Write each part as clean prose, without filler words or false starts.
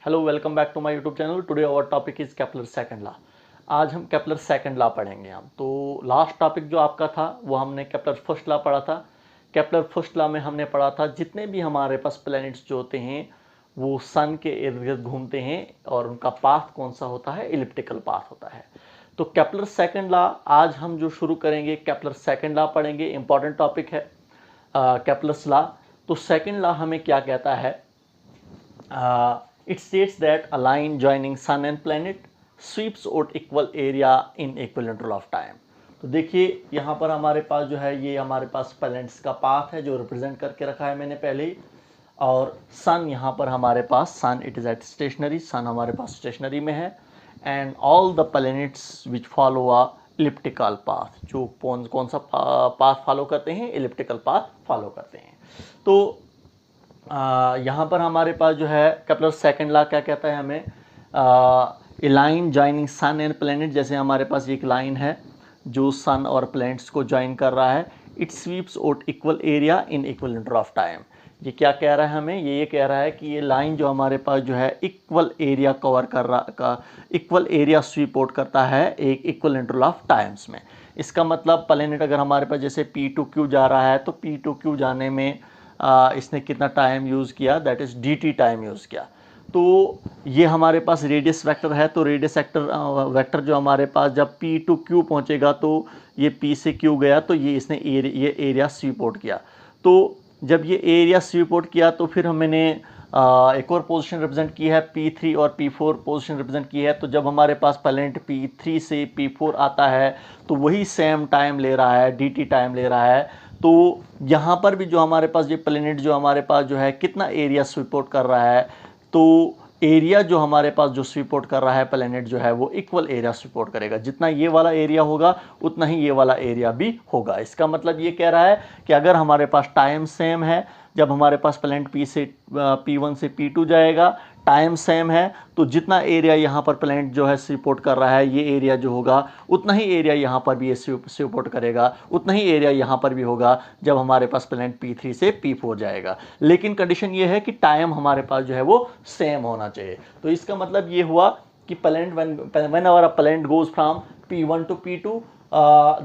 Hello, welcome back to my YouTube channel. Today our topic is Kepler second law. आज हम Kepler second law पढ़ेंगे। हम तो last topic जो आपका था वो हमने केपलर फर्स्ट लॉ पढ़ा था। केपलर फर्स्ट लॉ में हमने पढ़ा था जितने भी हमारे पास प्लैनेट्स जो होते हैं वो सन के इर्द गिर्द घूमते हैं और उनका पाथ कौन सा होता है, इलिप्टिकल पाथ होता है। तो केपलर सेकंड लॉ आज हम जो शुरू करेंगे, केपलर सेकंड लॉ पढ़ेंगे। इंपॉर्टेंट टॉपिक है केपलर्स लॉ। तो सेकंड लॉ हमें क्या कहता है? It states that a line joining sun and planet sweeps out equal area in equal interval of time। तो देखिए यहाँ पर हमारे पास जो है ये हमारे पास प्लैनेट्स का पाथ है जो रिप्रेजेंट करके रखा है मैंने पहले ही। और सन यहाँ पर हमारे पास सन इट इज़ एट स्टेशनरी, सन हमारे पास स्टेशनरी में है। And all the planets which follow a elliptical path, जो कौन सा पाथ फॉलो करते हैं? इलिप्टिकल पाथ फॉलो करते हैं। तो यहाँ पर हमारे पास जो है केपलर सेकंड लॉ क्या कहता है हमें? A line joining sun and planet, जैसे हमारे पास एक लाइन है जो सन और प्लैनेट्स को ज्वाइन कर रहा है। It sweeps out equal area in equal interval of time. ये क्या कह रहा है हमें? ये कह रहा है कि ये लाइन जो हमारे पास जो है इक्वल एरिया कवर कर रहा इक्वल एरिया स्वीप आउट करता है एक इक्वल इंटरवल ऑफ टाइम्स में। इसका मतलब प्लैनेट अगर हमारे पास जैसे P2Q जा रहा है तो P2Q जाने में इसने कितना टाइम यूज़ किया? That is dt time use किया। तो ये हमारे पास रेडियस वेक्टर है। तो रेडियस वेक्टर जो हमारे पास जब P2Q पहुंचेगा तो ये P से Q गया तो ये इसने ये एरिया स्वीप आउट किया। तो जब ये एरिया स्वीप आउट किया तो फिर मैंने एक और पोजीशन रिप्रेजेंट की है, P3 और P4 पोजीशन रिप्रेजेंट की है। तो जब हमारे पास प्लैनेट P3 से P4 आता है तो वही सेम टाइम ले रहा है, dt टाइम ले रहा है। तो यहाँ पर भी जो हमारे पास ये प्लैनेट जो हमारे पास जो है कितना एरिया स्वीप आउट कर रहा है? तो एरिया जो हमारे पास जो स्वीप आउट कर रहा है प्लैनेट जो है वो इक्वल एरिया स्वीप आउट करेगा। जितना ये वाला एरिया होगा उतना ही ये वाला एरिया भी होगा। इसका मतलब ये कह रहा है कि अगर हमारे पास टाइम सेम है, जब हमारे पास प्लैनेट P1 से P2 जाएगा, टाइम सेम है, तो जितना एरिया यहाँ पर प्लैनेट जो है स्वीप आउट कर रहा है ये एरिया जो होगा उतना ही एरिया यहाँ पर भी ये स्वीप आउट करेगा, उतना ही एरिया यहाँ पर भी होगा जब हमारे पास प्लैनेट P3 से P4 जाएगा। लेकिन कंडीशन ये है कि टाइम हमारे पास जो है वो सेम होना चाहिए। तो इसका मतलब ये हुआ कि planet whenever a planet goes from P1 to P2,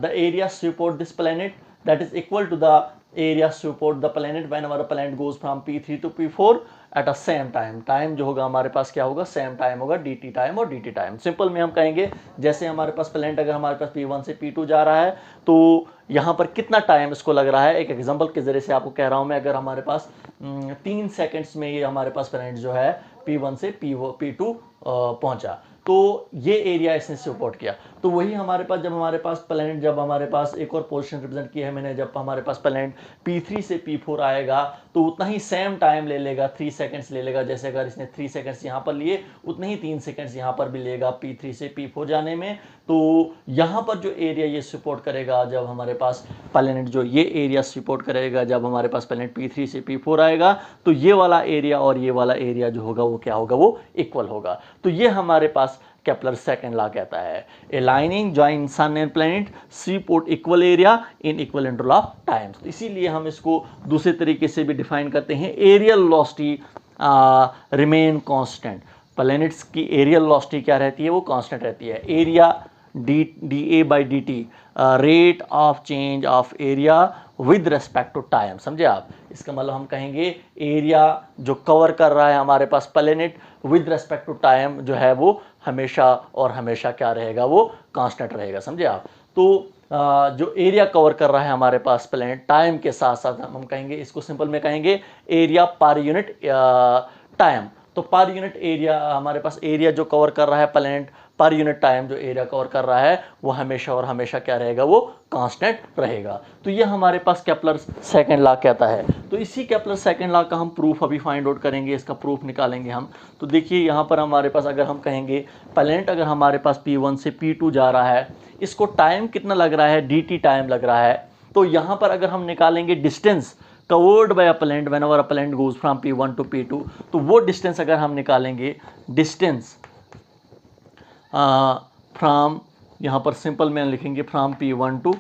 the area sweep out this planet that is equal to the area sweep out the planet whenever a planet goes from P3 to P4 at a same time। Time जो होगा हमारे पास क्या होगा? Same time होगा, dt time और dt time. Simple में हम कहेंगे जैसे हमारे पास प्लैनेट अगर हमारे पास P1 से P2 जा रहा है तो यहाँ पर कितना टाइम इसको लग रहा है, एक एग्जांपल के जरिए से आपको कह रहा हूँ मैं। अगर हमारे पास 3 सेकंड्स में ये हमारे पास प्लैनेट जो है P1 से P2 पहुंचा तो ये एरिया इसने सपोर्ट किया। तो वही हमारे पास जब हमारे पास प्लैनेट जब हमारे पास एक और पोजीशन रिप्रेजेंट की है मैंने, जब हमारे पास प्लैनेट P3 से P4 आएगा तो उतना ही सेम टाइम ले लेगा, 3 सेकंड्स ले लेगा। जैसे अगर इसने 3 सेकंड्स यहाँ पर लिए उतने ही 3 सेकंड्स यहाँ पर भी लेगा P3 से P4 जाने में। तो यहाँ पर जो एरिया ये सपोर्ट करेगा जब हमारे पास प्लैनेट जो ये एरिया सपोर्ट करेगा जब हमारे पास प्लैनेट P3 से P4 आएगा तो ये वाला एरिया और ये वाला एरिया जो होगा वो क्या होगा? वो इक्वल होगा। तो ये हमारे पास केपलर सेकंड लॉ कहता है a lining join sun and planet sweep out equal area in equal interval of times. इसीलिए हम इसको दूसरे तरीके से भी डिफाइन करते हैं, areal velocity remain constant. Planets की एरियल वेलोसिटी क्या रहती है? वो कांस्टेंट रहती है। Area dA by dt, rate of change of area with respect to time. समझे आप? इसका मतलब हम कहेंगे एरिया जो कवर कर रहा है हमारे पास planet with respect to time जो है वो हमेशा और हमेशा क्या रहेगा? वो कांस्टेंट रहेगा। समझे आप? तो जो एरिया कवर कर रहा है हमारे पास प्लैनेट टाइम के साथ साथ हम कहेंगे, इसको सिंपल में कहेंगे एरिया पर यूनिट टाइम। तो पर यूनिट एरिया हमारे पास एरिया जो कवर कर रहा है प्लैनेट पर यूनिट टाइम जो एरिया कवर कर रहा है वो हमेशा और हमेशा क्या रहेगा? वो कांस्टेंट रहेगा। तो ये हमारे पास केपलर सेकंड लॉ कहता है। तो इसी केपलर सेकंड लॉ का हम प्रूफ अभी फाइंड आउट करेंगे, इसका प्रूफ निकालेंगे हम। तो देखिए यहाँ पर हमारे पास अगर हम कहेंगे प्लैनेट अगर हमारे पास P1 से P2 जा रहा है, इसको टाइम कितना लग रहा है? dt टाइम लग रहा है। तो यहाँ पर अगर हम निकालेंगे distance covered by a planet whenever a planet goes from P1 to P2, तो वो डिस्टेंस अगर हम निकालेंगे, डिस्टेंस फ्रॉम, यहाँ पर सिंपल में लिखेंगे फ्रॉम P1 टू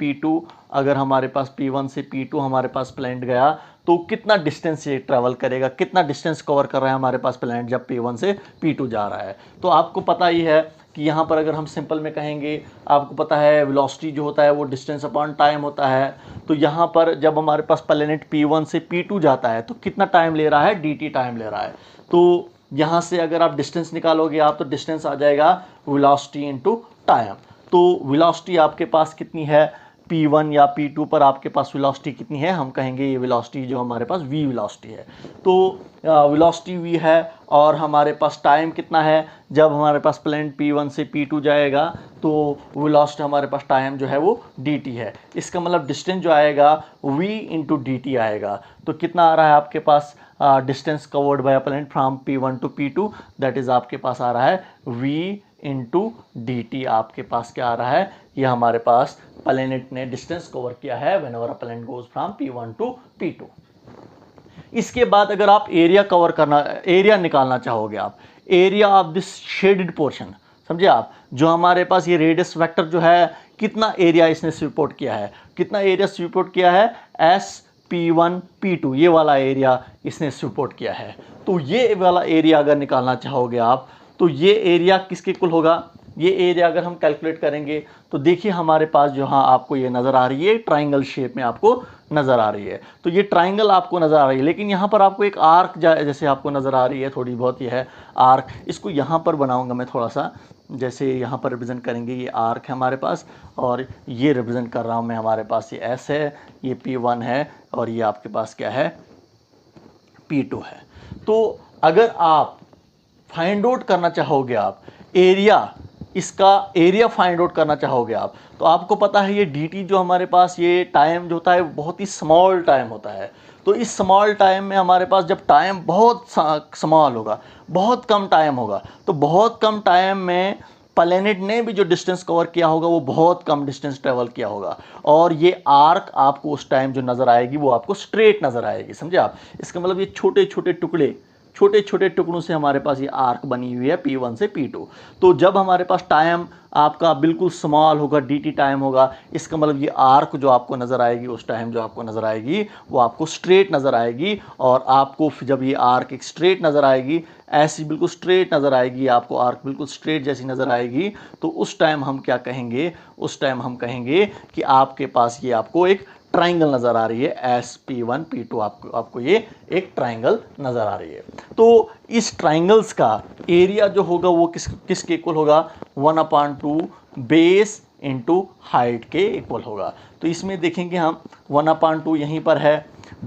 P2। अगर हमारे पास P1 से P2 हमारे पास प्लैनेट गया तो कितना डिस्टेंस ये ट्रैवल करेगा, कितना डिस्टेंस कवर कर रहा है हमारे पास प्लैनेट जब P1 से P2 जा रहा है। तो आपको पता ही है कि यहाँ पर अगर हम सिंपल में कहेंगे, आपको पता है वेलोसिटी जो होता है वो डिस्टेंस अपॉन टाइम होता है। तो यहाँ पर जब हमारे पास प्लैनेट P1 से P2 जाता है तो कितना टाइम ले रहा है, dt टाइम ले रहा है। तो यहाँ से अगर आप डिस्टेंस निकालोगे आप, तो डिस्टेंस आ जाएगा वेलोसिटी इनटू टाइम। तो वेलोसिटी आपके पास कितनी है, P1 या P2 पर आपके पास वेलोसिटी कितनी है, हम कहेंगे ये वेलोसिटी जो हमारे पास v वेलोसिटी है। तो वेलोसिटी v है, और हमारे पास टाइम कितना है, जब हमारे पास प्लैनेट P1 से P2 जाएगा तो वेलोसिटी हमारे पास टाइम जो है वो dt है। इसका मतलब डिस्टेंस जो आएगा v इंटू dt आएगा। तो कितना आ रहा है आपके पास distance covered by planet from P1 to P2, that is आपके पास आ रहा है v इंटू dt। आपके पास क्या आ रहा है, ये हमारे पास प्लैनेट ने डिस्टेंस कवर किया है whenever a planet goes from P1 to P2। इसके बाद अगर आप एरिया कवर करना, एरिया निकालना चाहोगे आप, area of this shaded portion, समझे आप, जो हमारे पास ये रेडियस वेक्टर जो है कितना एरिया इसने स्वीप आउट किया है, कितना एरिया स्वीप आउट किया है, SP1 P2 ये वाला एरिया इसने स्वीप आउट किया है। तो ये वाला एरिया अगर निकालना चाहोगे आप, तो ये एरिया किसके इक्वल होगा, ये एरिया अगर हम कैलकुलेट करेंगे तो देखिए हमारे पास जो हाँ आपको ये नज़र आ रही है, ट्राइंगल शेप में आपको नज़र आ रही है। तो ये ट्राइंगल आपको नज़र आ रही है, लेकिन यहाँ पर आपको एक आर्क जैसे आपको नज़र आ रही है, थोड़ी बहुत ये है आर्क। इसको यहाँ पर बनाऊँगा मैं थोड़ा सा, जैसे यहाँ पर रिप्रेजेंट करेंगे, ये आर्क है हमारे पास, और ये रिप्रेजेंट कर रहा हूँ मैं, हमारे पास ये S है, ये P1 है, और ये आपके पास क्या है, P2 है। तो अगर आप फाइंड आउट करना चाहोगे, आप एरिया, इसका एरिया फाइंड आउट करना चाहोगे आप, तो आपको पता है ये dt जो हमारे पास ये टाइम जो होता है बहुत ही स्मॉल टाइम होता है। तो इस स्मॉल टाइम में हमारे पास जब टाइम बहुत स्मॉल होगा, बहुत कम टाइम होगा, तो बहुत कम टाइम में प्लैनेट ने भी जो डिस्टेंस कवर किया होगा वो बहुत कम डिस्टेंस ट्रेवल किया होगा, और ये आर्क आपको उस टाइम जो नज़र आएगी वो आपको स्ट्रेट नज़र आएगी, समझे आप। इसका मतलब ये छोटे छोटे टुकड़े, छोटे छोटे टुकड़ों से हमारे पास ये आर्क बनी हुई है P1 से P2। तो जब हमारे पास टाइम आपका बिल्कुल स्मॉल होगा, dt टाइम होगा, इसका मतलब ये आर्क जो आपको नज़र आएगी, उस टाइम जो आपको नज़र आएगी वो आपको स्ट्रेट नज़र आएगी। और आपको जब ये आर्क एक स्ट्रेट नज़र आएगी, ऐसी बिल्कुल स्ट्रेट नज़र आएगी, आपको आर्क बिल्कुल स्ट्रेट जैसी नज़र आएगी, तो उस टाइम हम क्या कहेंगे, उस टाइम हम कहेंगे कि आपके पास ये आपको एक ट्राइंगल नज़र आ रही है, SP1 P2, आपको ये एक ट्राइंगल नज़र आ रही है। तो इस ट्राइंगल्स का एरिया जो होगा वो किसके इक्वल होगा, 1/2 बेस इंटू हाइट के इक्वल होगा। तो इसमें देखेंगे हम 1/2 यहीं पर है।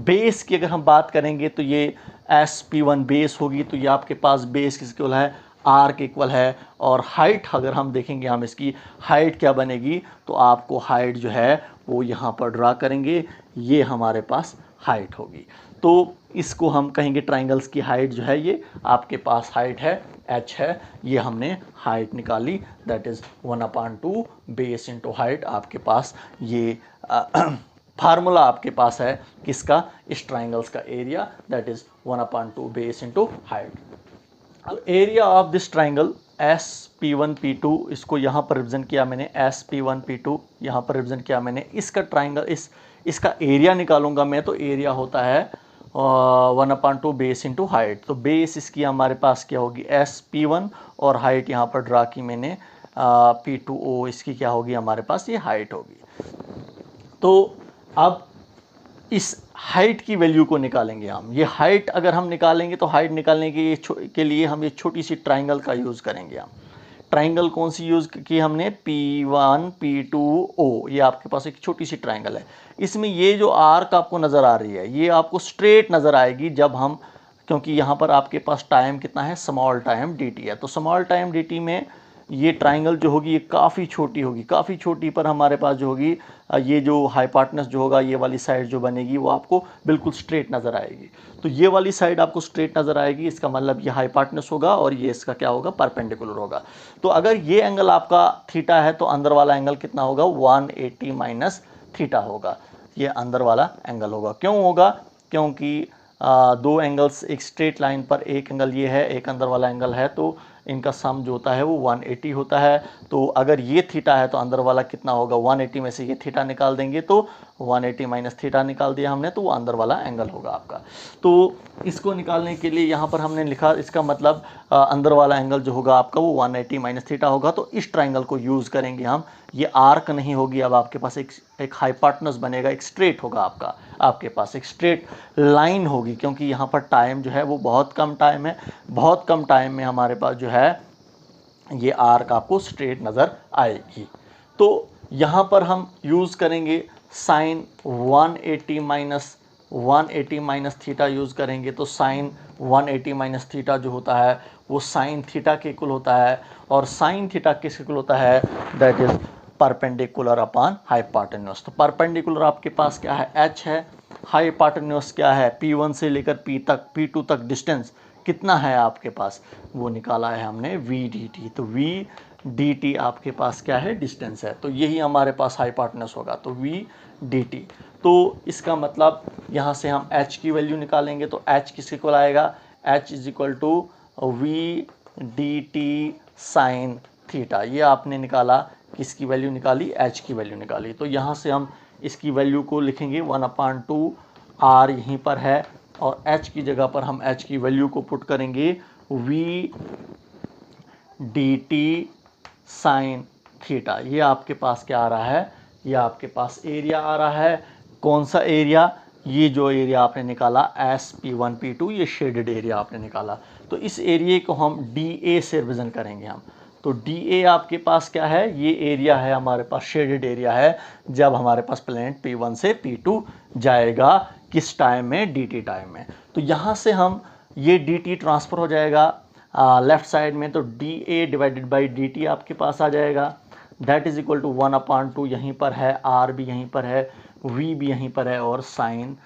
बेस की अगर हम बात करेंगे तो ये SP1 बेस होगी, तो ये आपके पास बेस किसके इक्वल है, R के इक्वल है। और हाइट अगर हम देखेंगे, हम इसकी हाइट क्या बनेगी, तो आपको हाइट जो है वो यहाँ पर ड्रा करेंगे, ये हमारे पास हाइट होगी। तो इसको हम कहेंगे ट्राइंगल्स की हाइट जो है, ये आपके पास हाइट है h है, ये हमने हाइट निकाली, that is 1/2 base into height. आपके पास ये फार्मूला आपके पास है किसका, इस ट्राइंगल्स का area, that is 1/2 base into height. अब area of this triangle SP1 P2, इसको यहाँ पर रिप्रेजेंट किया मैंने, SP1 P2 यहाँ पर रिप्रेजेंट किया मैंने। इसका ट्राइंगल, इसका एरिया निकालूंगा मैं, तो एरिया होता है 1/2 बेस इंटू हाइट। तो बेस इसकी हमारे पास क्या होगी, SP1, और हाइट यहाँ पर ड्रा की मैंने P2O, इसकी क्या होगी हमारे पास, ये हाइट होगी। तो अब इस हाइट की वैल्यू को निकालेंगे हम। ये हाइट अगर हम निकालेंगे तो हाइट निकालने के लिए हम ये छोटी सी ट्राइंगल का यूज़ करेंगे। हम ट्राइंगल कौन सी यूज़ की हमने, P1 P2O, ये आपके पास एक छोटी सी ट्राइंगल है। इसमें ये जो आर्क आपको नज़र आ रही है ये आपको स्ट्रेट नज़र आएगी जब हम, क्योंकि यहाँ पर आपके पास टाइम कितना है, स्मॉल टाइम dt है। तो स्मॉल टाइम dt में ये ट्राइंगल जो होगी ये काफ़ी छोटी होगी, काफ़ी छोटी पर हमारे पास जो होगी ये जो हाइपोटेनस जो होगा, ये वाली साइड जो बनेगी वो आपको बिल्कुल स्ट्रेट नज़र आएगी। तो ये वाली साइड आपको स्ट्रेट नज़र आएगी, इसका मतलब ये हाइपोटेनस होगा और ये इसका क्या होगा, परपेंडिकुलर होगा। तो अगर ये एंगल आपका थीटा है तो अंदर वाला एंगल कितना होगा, 180 माइनस थीटा होगा, ये अंदर वाला एंगल होगा। क्यों होगा, क्योंकि दो एंगल्स एक स्ट्रेट लाइन पर, एक एंगल ये है, एक अंदर वाला एंगल है, तो इनका सम जो होता है वो 180 होता है। तो अगर ये थीटा है तो अंदर वाला कितना होगा, 180 में से ये थीटा निकाल देंगे तो 180 माइनस थीटा निकाल दिया हमने, तो वो अंदर वाला एंगल होगा आपका। तो इसको निकालने के लिए यहाँ पर हमने लिखा, इसका मतलब अंदर वाला एंगल जो होगा आपका वो 180 माइनस थीटा होगा। तो इस ट्राइंगल को यूज़ करेंगे हम। ये आर्क नहीं होगी, अब आपके पास एक हाइपोटेनस बनेगा, एक स्ट्रेट होगा आपके पास एक स्ट्रेट लाइन होगी, क्योंकि यहाँ पर टाइम जो है वो बहुत कम टाइम है। बहुत कम टाइम में हमारे पास जो है ये आर्क आपको स्ट्रेट नज़र आएगी। तो यहाँ पर हम यूज़ करेंगे साइन 180 माइनस थीटा यूज़ करेंगे। तो साइन 180 माइनस थीटा जो होता है वो साइन थीटा के इक्वल होता है, और साइन थीटा किसके इक्वल होता है, that is perpendicular upon hypotenuse. तो परपेंडिकुलर आपके पास क्या है, h है, हाइपोटेन्यूज क्या है, P1 से लेकर P2 तक डिस्टेंस कितना है आपके पास, वो निकाला है हमने VDT। तो VDT आपके पास क्या है, डिस्टेंस है। तो यही हमारे पास हाइपोटेन्यूज होगा, तो VDT। तो इसका मतलब यहाँ से हम h की वैल्यू निकालेंगे, तो h किसके इक्वल आएगा, h is equal to VDT sine theta. ये आपने निकाला, किसकी वैल्यू निकाली, h की वैल्यू निकाली। तो यहाँ से हम इसकी वैल्यू को लिखेंगे 1/2 r यहीं पर है, और h की जगह पर हम h की वैल्यू को पुट करेंगे VDT साइन थीटा। ये आपके पास क्या आ रहा है, ये आपके पास एरिया आ रहा है। कौन सा एरिया, ये जो एरिया आपने निकाला SP1 P2, ये शेडेड एरिया आपने निकाला। तो इस एरिया को हम DA से रिप्रेजेंट करेंगे हम। तो DA आपके पास क्या है, ये एरिया है हमारे पास, शेडेड एरिया है, जब हमारे पास प्लैनेट P1 से P2 जाएगा, किस टाइम में, DT टाइम में। तो यहाँ से हम ये DT ट्रांसफ़र हो जाएगा लेफ़्ट साइड में, तो DA डिवाइडेड बाई DT आपके पास आ जाएगा, दैट इज़ इक्वल टू 1/2। यहीं पर है, R भी यहीं पर है, V भी यहीं पर है, और साइन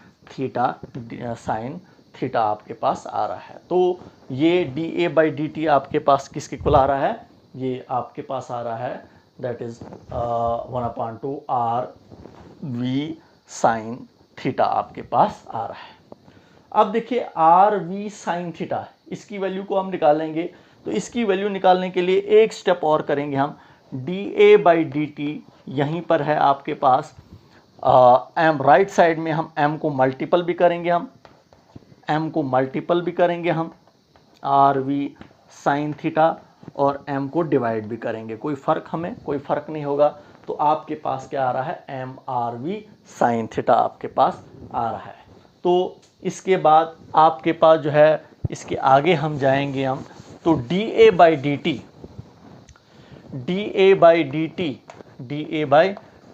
थीटा आपके पास आ रहा है। तो ये DA/DT आपके पास किसके इक्वल आ रहा है, ये आपके पास आ रहा है, that is 1/2 RV sine theta आपके पास आ रहा है। अब देखिए RV साइन थीटा, इसकी वैल्यू को हम निकालेंगे। तो इसकी वैल्यू निकालने के लिए एक स्टेप और करेंगे हम, DA/DT यहीं पर है आपके पास, m राइट साइड में हम m को मल्टीपल भी करेंगे, हम RV साइन थीटा, और m को डिवाइड भी करेंगे, कोई फ़र्क नहीं होगा। तो आपके पास क्या आ रहा है, MRV साइन थीटा आपके पास आ रहा है। तो इसके बाद आपके पास जो है, इसके आगे हम जाएंगे हम, तो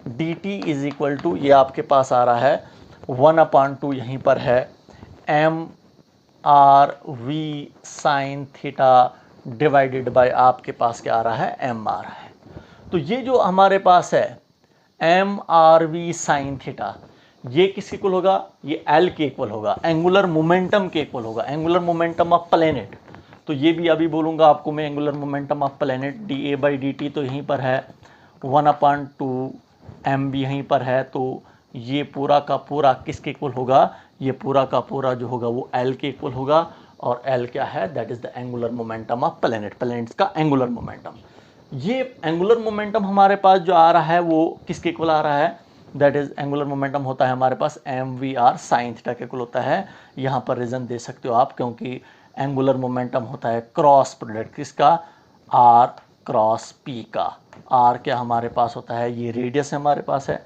DA/DT इज इक्वल टू, ये आपके पास आ रहा है 1/2, यहीं पर है MRV sine theta divided by आपके पास क्या आ रहा है, MR है। तो ये जो हमारे पास है MRV साइन थीटा, ये किसके इक्वल होगा, ये L के इक्वल होगा, एंगुलर मोमेंटम के इक्वल होगा, एंगुलर मोमेंटम ऑफ प्लैनेट। तो ये भी अभी बोलूँगा आपको मैं, angular momentum of planet DA/DT तो यहीं पर है, 1/2 M भी यहीं पर है। तो ये पूरा का पूरा किसके इक्वल होगा, ये पूरा का पूरा जो होगा वो L के इक्वल होगा, और L क्या है, that is the angular momentum of planets का एंगुलर मोमेंटम। ये एंगुलर मोमेंटम हमारे पास जो आ रहा है वो किसके इक्वल आ रहा है, दैट इज़ एंगुलर मोमेंटम होता है हमारे पास MVR साइन थीटा के इक्वल होता है। यहाँ पर रीज़न दे सकते हो आप, क्योंकि एंगुलर मोमेंटम होता है क्रॉस प्रोडक्ट किसका, R क्रॉस P का। R क्या हमारे पास होता है, ये रेडियस हमारे पास है,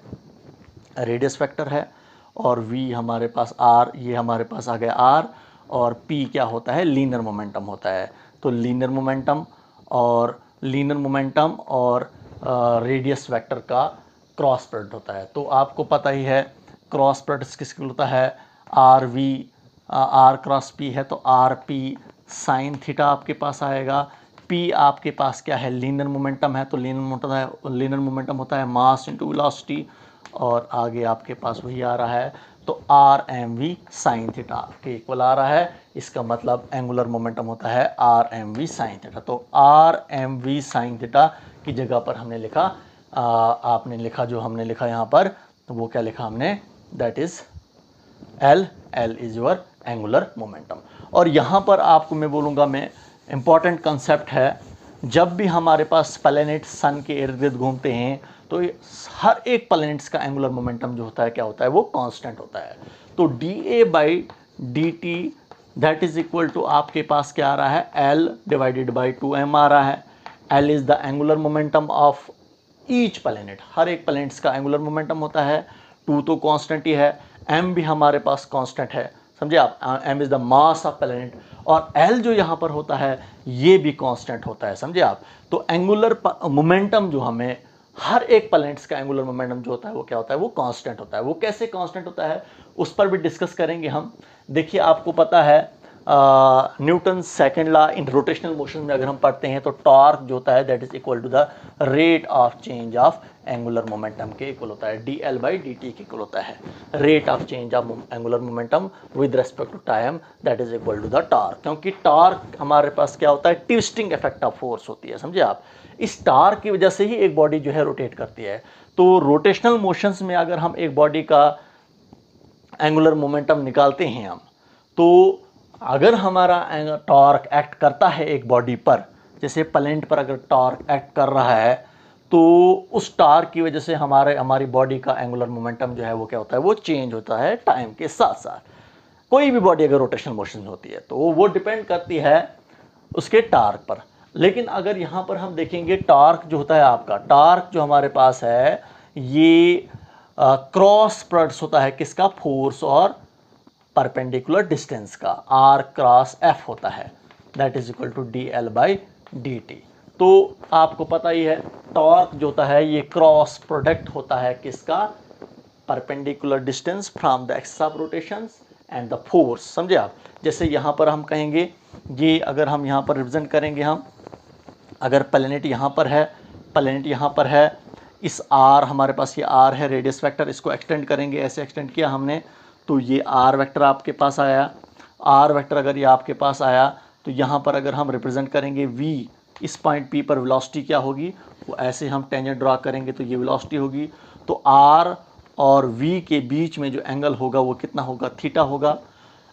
रेडियस फैक्टर है, और V हमारे पास R, ये हमारे पास आ गया R, और P क्या होता है, लीनियर मोमेंटम होता है। तो लीनियर मोमेंटम और रेडियस वेक्टर का क्रॉस प्रोडक्ट होता है। तो आपको पता ही है क्रॉस प्रोडक्ट किसके होता है, R क्रॉस P है, तो RP साइन थीटा आपके पास आएगा। P आपके पास क्या है, लीनियर मोमेंटम है, तो लीनियर मोमेंटम होता है मास इंटू वेलोसिटी, और आगे आपके पास वही आ रहा है। तो RMV साइन थीटा के इक्वल आ रहा है, इसका मतलब एंगुलर मोमेंटम होता है RMV साइन थीटा। तो RMV साइन थीटा की जगह पर हमने लिखा, आपने लिखा जो हमने लिखा यहाँ पर, तो वो क्या लिखा हमने, that is L is your angular momentum. और यहाँ पर आपको मैं बोलूँगा, मैं इम्पॉर्टेंट कंसेप्ट है, जब भी हमारे पास प्लैनेट सन के इर्द गिर्द घूमते हैं तो हर एक प्लैनेट्स का एंगुलर मोमेंटम जो होता है क्या होता है, वो कांस्टेंट होता है। तो dA/dt that is equal to आपके पास क्या आ रहा है, L/2m आ रहा है। L is the angular momentum of each planet, हर एक प्लैनेट्स का एंगुलर मोमेंटम होता है। 2 तो कांस्टेंट ही है, m भी हमारे पास कांस्टेंट है, समझे आप। m is the mass of planet, और L जो यहाँ पर होता है ये भी कांस्टेंट होता है, समझे आप। तो एंगुलर मोमेंटम जो हमें हर एक प्लैनेट्स का एंगुलर मोमेंटम जो होता है वो क्या होता है, वो कांस्टेंट होता है। वो कैसे कांस्टेंट होता है उस पर भी डिस्कस करेंगे हम। देखिए आपको पता है Newton second law in rotational motion में अगर हम पढ़ते हैं तो टॉर्क जो होता है that is equal to the rate of change of angular momentum के इक्वल होता है, dL/dt के इक्वल होता है। Rate of change of angular momentum with respect to time that is equal to the torque. क्योंकि टॉर्क हमारे पास क्या होता है, ट्विस्टिंग इफेक्ट ऑफ फोर्स होती है, समझे आप। इस टॉर्क की वजह से ही एक बॉडी जो है रोटेट करती है। तो रोटेशनल मोशंस में अगर हम एक बॉडी का एंगुलर मोमेंटम निकालते हैं हम, तो अगर हमारा टॉर्क एक्ट करता है एक बॉडी पर, जैसे प्लैनेट पर अगर टॉर्क एक्ट कर रहा है, तो उस टॉर्क की वजह से हमारी बॉडी का एंगुलर मोमेंटम जो है वो क्या होता है, वो चेंज होता है टाइम के साथ साथ। कोई भी बॉडी अगर रोटेशनल मोशन में होती है तो वो डिपेंड करती है उसके टॉर्क पर। लेकिन अगर यहाँ पर हम देखेंगे टॉर्क जो होता है आपका, टॉर्क जो हमारे पास है ये क्रॉस प्रोडक्ट होता है किसका, फोर्स और परपेंडिकुलर डिस्टेंस का, r क्रॉस f होता है, that is equal to dL/dt। तो आपको पता ही है टॉर्क जो होता है ये क्रॉस प्रोडक्ट होता है किसका, perpendicular distance from the axis of rotations and the force, समझे आप। जैसे यहाँ पर हम कहेंगे, ये अगर हम यहाँ पर रिप्रेजेंट करेंगे हम, अगर प्लैनेट यहाँ पर है, प्लैनेट यहाँ पर है, इस r हमारे पास ये r है रेडियस वेक्टर, इसको एक्सटेंड करेंगे, ऐसे एक्सटेंड किया हमने तो ये r वेक्टर आपके पास आया। r वेक्टर अगर ये आपके पास आया तो यहाँ पर अगर हम रिप्रेजेंट करेंगे v, इस पॉइंट p पर वेलोसिटी क्या होगी, वो ऐसे हम टेंजेंट ड्रा करेंगे तो ये वेलोसिटी होगी। तो r और v के बीच में जो एंगल होगा वो कितना होगा, थीटा होगा।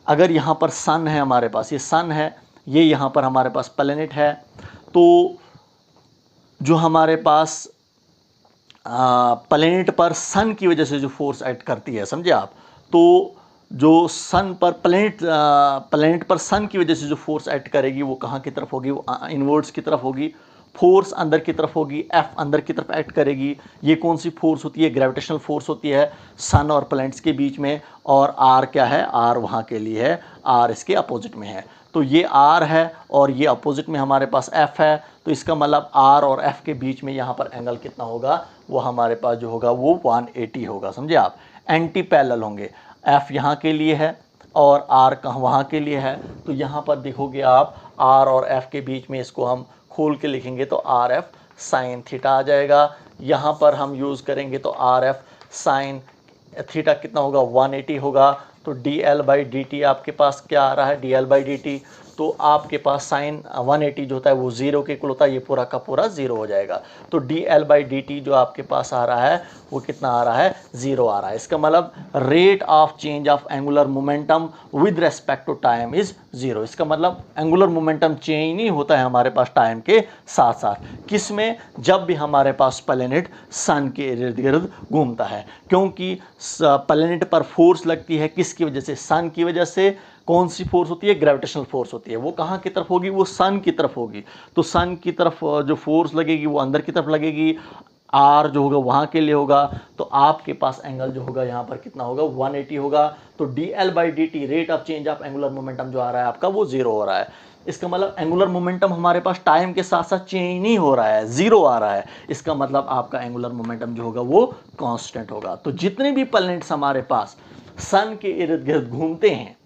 अगर यहाँ पर सन है हमारे पास, ये सन है, ये यहाँ पर हमारे पास प्लैनेट है, तो जो हमारे पास प्लैनेट पर सन की वजह से जो फोर्स एक्ट करती है, समझे आप। तो जो सन पर प्लैनेट पर सन की वजह से जो फोर्स एक्ट करेगी वो कहाँ की तरफ होगी, वो इनवर्ड्स की तरफ होगी। फोर्स अंदर की तरफ होगी, एफ अंदर की तरफ एक्ट करेगी। ये कौन सी फोर्स होती है, ग्रेविटेशनल फोर्स होती है सन और प्लैनेट्स के बीच में। और आर क्या है, आर वहाँ के लिए है, आर इसके अपोजिट में है। तो ये आर है और ये अपोजिट में हमारे पास एफ है, तो इसका मतलब आर और एफ के बीच में यहाँ पर एंगल कितना होगा, वो हमारे पास जो होगा वो 180 होगा, समझे आप। एंटी पैरेलल होंगे, एफ यहाँ के लिए है और आर कहाँ वहाँ के लिए है। तो यहाँ पर देखोगे आप आर और एफ के बीच में, इसको हम खोल के लिखेंगे तो आर एफ साइन थीटा आ जाएगा। यहाँ पर हम यूज़ करेंगे तो आर एफ साइन थीटा कितना होगा, 180 होगा। तो dL/dt आपके पास क्या आ रहा है, dL/dt, तो आपके पास साइन 180 जो होता है वो 0 के इक्वल होता है, ये पूरा का पूरा 0 हो जाएगा। तो dL/dt जो आपके पास आ रहा है वो कितना आ रहा है, 0 आ रहा है। इसका मतलब rate of change of angular momentum with respect to time is 0। इसका मतलब एंगुलर मोमेंटम चेंज नहीं होता है हमारे पास टाइम के साथ साथ, किस में, जब भी हमारे पास प्लैनेट सन के इर्द गिर्द घूमता है। क्योंकि प्लैनेट पर फोर्स लगती है किसकी वजह से, सन की वजह से। कौन सी फोर्स होती है, ग्रेविटेशनल फोर्स होती है। वो कहाँ की तरफ होगी, वो सन की तरफ होगी। तो सन की तरफ जो फोर्स लगेगी वो अंदर की तरफ लगेगी, आर जो होगा वहाँ के लिए होगा। तो आपके पास एंगल जो होगा यहाँ पर कितना होगा, 180 होगा। तो dL/dt rate of change of angular momentum जो आ रहा है आपका वो 0 हो रहा है। इसका मतलब एंगुलर मोमेंटम हमारे पास टाइम के साथ साथ चेंज नहीं हो रहा है, 0 आ रहा है। इसका मतलब आपका एंगुलर मोमेंटम जो होगा वो कांस्टेंट होगा। तो जितने भी प्लैनेट्स हमारे पास सन के इर्द गिर्द घूमते हैं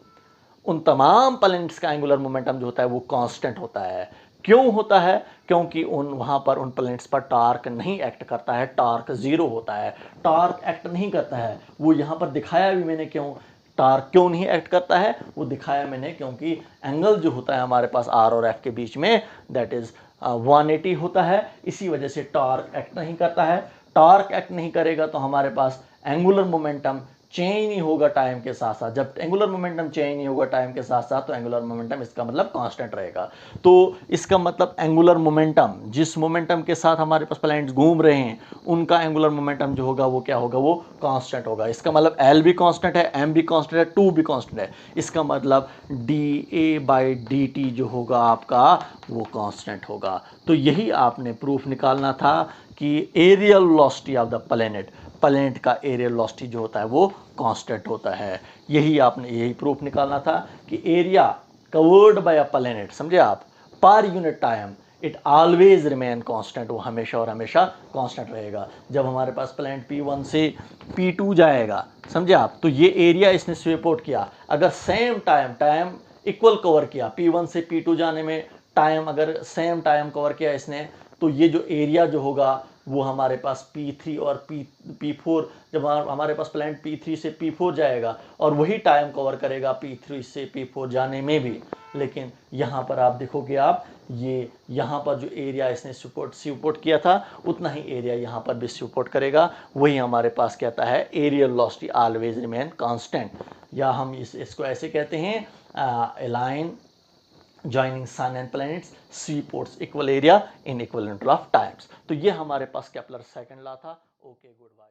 उन तमाम प्लैनेट्स का एंगुलर मोमेंटम जो होता है वो कांस्टेंट होता है। क्यों होता है, क्योंकि वहाँ पर उन प्लैनेट्स पर टार्क नहीं एक्ट करता है, टार्क 0 होता है। टार्क एक्ट नहीं करता है, वो यहाँ पर दिखाया भी मैंने क्यों, टार्क क्यों नहीं एक्ट करता है वो दिखाया मैंने, क्योंकि एंगल जो होता है हमारे पास आर और एफ के बीच में दैट इज 180 होता है। इसी वजह से टार्क एक्ट नहीं करता है। टार्क एक्ट नहीं करेगा तो हमारे पास एंगुलर मोमेंटम चेंज नहीं होगा टाइम के साथ साथ। जब एंगुलर मोमेंटम चेंज नहीं होगा टाइम के साथ साथ तो एंगुलर मोमेंटम इसका मतलब कांस्टेंट रहेगा। तो इसका मतलब एंगुलर मोमेंटम, जिस मोमेंटम के साथ हमारे पास प्लैनेट्स घूम रहे हैं उनका एंगुलर मोमेंटम जो होगा वो क्या होगा, वो कांस्टेंट होगा। इसका मतलब एल भी कांस्टेंट है, एम भी कांस्टेंट है, टू भी कांस्टेंट है। इसका मतलब D A by D T जो होगा आपका वो कांस्टेंट होगा। तो यही आपने प्रूफ निकालना था कि areal velocity of the planet का एरियल वेलोसिटी जो होता है वो कांस्टेंट होता है। यही प्रूफ निकालना था कि area covered by a planet, समझे आप, per unit time it always remain constant, वो हमेशा और हमेशा कांस्टेंट रहेगा। जब हमारे पास प्लैनेट P1 से P2 जाएगा, समझे आप, तो ये एरिया इसने स्वीप आउट किया। अगर सेम टाइम इक्वल कवर किया, P1 से P2 जाने में टाइम अगर सेम टाइम कवर किया इसने, तो ये जो एरिया जो होगा वो हमारे पास P3 और P4, जब हमारे पास प्लैनेट P3 से P4 जाएगा और वही टाइम कवर करेगा P3 से P4 जाने में भी। लेकिन यहाँ पर आप देखोगे, आप ये यहाँ पर जो एरिया इसने स्वीप किया था उतना ही एरिया यहाँ पर भी स्वीप करेगा। वही हमारे पास कहता है areal velocity always remain constant, या हम इसको ऐसे कहते हैं a line joining sun and planets sweep out equal area in equal interval of times। तो ये हमारे पास केपलर सेकंड लॉ था। Okay, good bye.